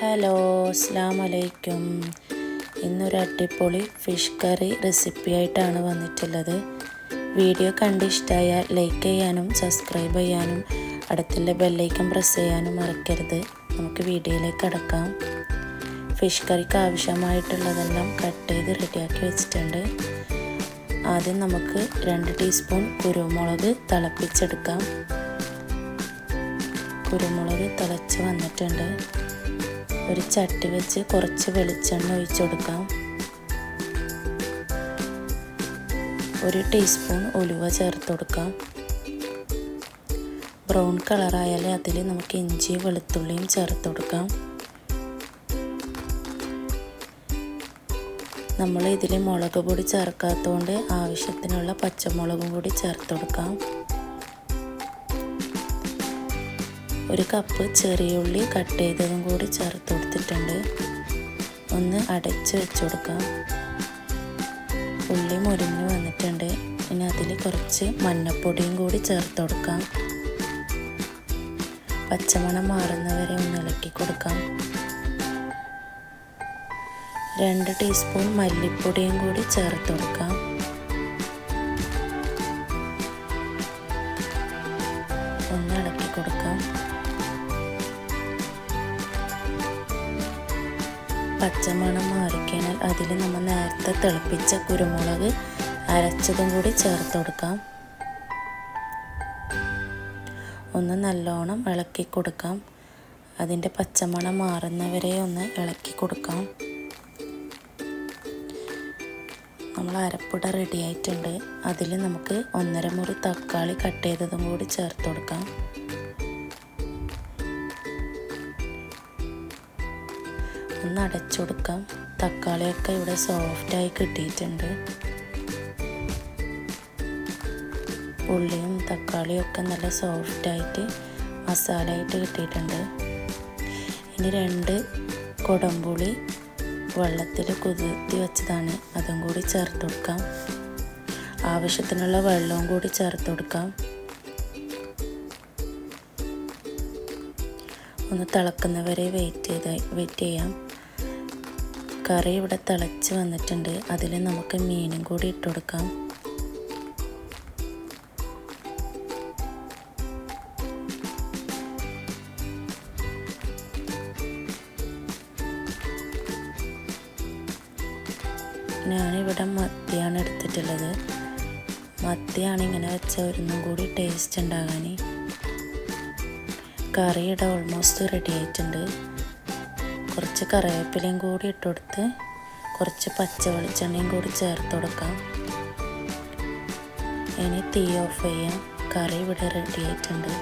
Hello, അസ്സലാമു അലൈക്കും. ഇന്നൊരു അടിപൊളി ഫിഷ് കറി റെസിപ്പി ആയിട്ടാണ് വന്നിട്ടുള്ളത്. വീഡിയോ കണ്ട് ഇഷ്ടമായാൽ ലൈക്ക് ചെയ്യാനും സബ്സ്ക്രൈബ് ചെയ്യാനും അടുത്തുള്ള ബെല്ലൈക്കൺ പ്രസ് ചെയ്യാനും മറക്കരുത്. നമുക്ക് വീഡിയോയിലേക്ക് കടക്കാം. ഫിഷ് കറിക്ക് ആവശ്യമായിട്ടുള്ളതെല്ലാം കട്ട് ചെയ്ത് റെഡിയാക്കി വെച്ചിട്ടുണ്ട്. ആദ്യം നമുക്ക് 2 ടീസ്പൂൺ കുരുമുളക് തിളപ്പിച്ചെടുക്കാം. കുരുമുളക് തിളച്ച് വന്നിട്ടുണ്ട്. ഒരു ചട്ടി വെച്ച് കുറച്ച് വെളിച്ചെണ്ണ ഒഴിച്ചു കൊടുക്കാം. 1 ടീസ്പൂൺ ഉലുവ ചേർത്ത് കൊടുക്കാം. ബ്രൗൺ കളറായാൽ അതിൽ നമുക്ക് ഇഞ്ചി വെളുത്തുള്ളിയും ചേർത്ത് കൊടുക്കാം. നമ്മൾ ഇതിൽ മുളക് പൊടി ചേർക്കാത്തതുകൊണ്ട് ആവശ്യത്തിനുള്ള പച്ചമുളകും കൂടി ചേർത്ത് കൊടുക്കാം. 1 കപ്പ് ചെറിയ ഉള്ളി കട്ട് ചെയ്തതും കൂടി ചേർത്ത് കൊടുത്തിട്ടുണ്ട്. ഒന്ന് അടച്ച് വെച്ച് കൊടുക്കാം. ഉള്ളി മുരിഞ്ഞ് വന്നിട്ടുണ്ട്. ഇനി അതിൽ കുറച്ച് മഞ്ഞൾപ്പൊടിയും കൂടി ചേർത്ത് കൊടുക്കാം. പച്ചമണം മാറുന്നവരെ ഒന്ന് ഇളക്കി കൊടുക്കാം. 2 ടീസ്പൂൺ മല്ലിപ്പൊടിയും കൂടി ചേർത്ത് കൊടുക്കാം. ഒന്ന് ഇളക്കി കൊടുക്കാം. പച്ചമണം മാറിക്കഴിഞ്ഞാൽ അതിൽ നമ്മൾ നേരത്തെ തിളപ്പിച്ച കുരുമുളക് അരച്ചതും കൂടി ചേർത്ത് കൊടുക്കാം. ഒന്ന് നല്ലോണം ഇളക്കി കൊടുക്കാം. അതിൻ്റെ പച്ചമണം മാറുന്നവരെ ഒന്ന് ഇളക്കി കൊടുക്കാം. നമ്മൾ അരപ്പുട റെഡി ആയിട്ടുണ്ട്. അതിൽ നമുക്ക് 1.5 മുറി തക്കാളി കട്ട് ചെയ്തതും കൂടി ചേർത്ത് കൊടുക്കാം. ഒന്ന് അടച്ചു കൊടുക്കാം. തക്കാളിയൊക്കെ ഇവിടെ സോഫ്റ്റായി കിട്ടിയിട്ടുണ്ട്. ഉള്ളിയും തക്കാളിയും ഒക്കെ നല്ല സോഫ്റ്റായിട്ട് മസാലയായിട്ട് കിട്ടിയിട്ടുണ്ട്. ഇനി 2 കുടംപുളി വെള്ളത്തിൽ കുതിർത്തി വെച്ചതാണ്, അതും കൂടി ചേർത്ത് കൊടുക്കാം. ആവശ്യത്തിനുള്ള വെള്ളവും കൂടി ചേർത്ത് കൊടുക്കാം. ഒന്ന് തിളക്കുന്നവരെ വെയിറ്റ് ചെയ്യാം. കറി ഇവിടെ തിളച്ച് വന്നിട്ടുണ്ട്. അതിൽ നമുക്ക് മീനും കൂടി ഇട്ട് കൊടുക്കാം. ഞാനിവിടെ മത്തിയാണ് എടുത്തിട്ടുള്ളത്. മത്തിയാണ് ഇങ്ങനെ വെച്ചാൽ ഒന്നും കൂടി ടേസ്റ്റ് ഉണ്ടാകാൻ. കറിയുടെ ഓൾമോസ്റ്റ് റെഡി ആയിട്ടുണ്ട്. കുറച്ച് കറിവേപ്പിലയും കൂടി ഇട്ട് കൊടുത്ത് കുറച്ച് പച്ച വെളിച്ചെണ്ണയും കൂടി ചേർത്ത് കൊടുക്കാം. ഇനി തീ ഓഫ് ചെയ്യാം. കറി ഇവിടെ റെഡി ആയിട്ടുണ്ട്.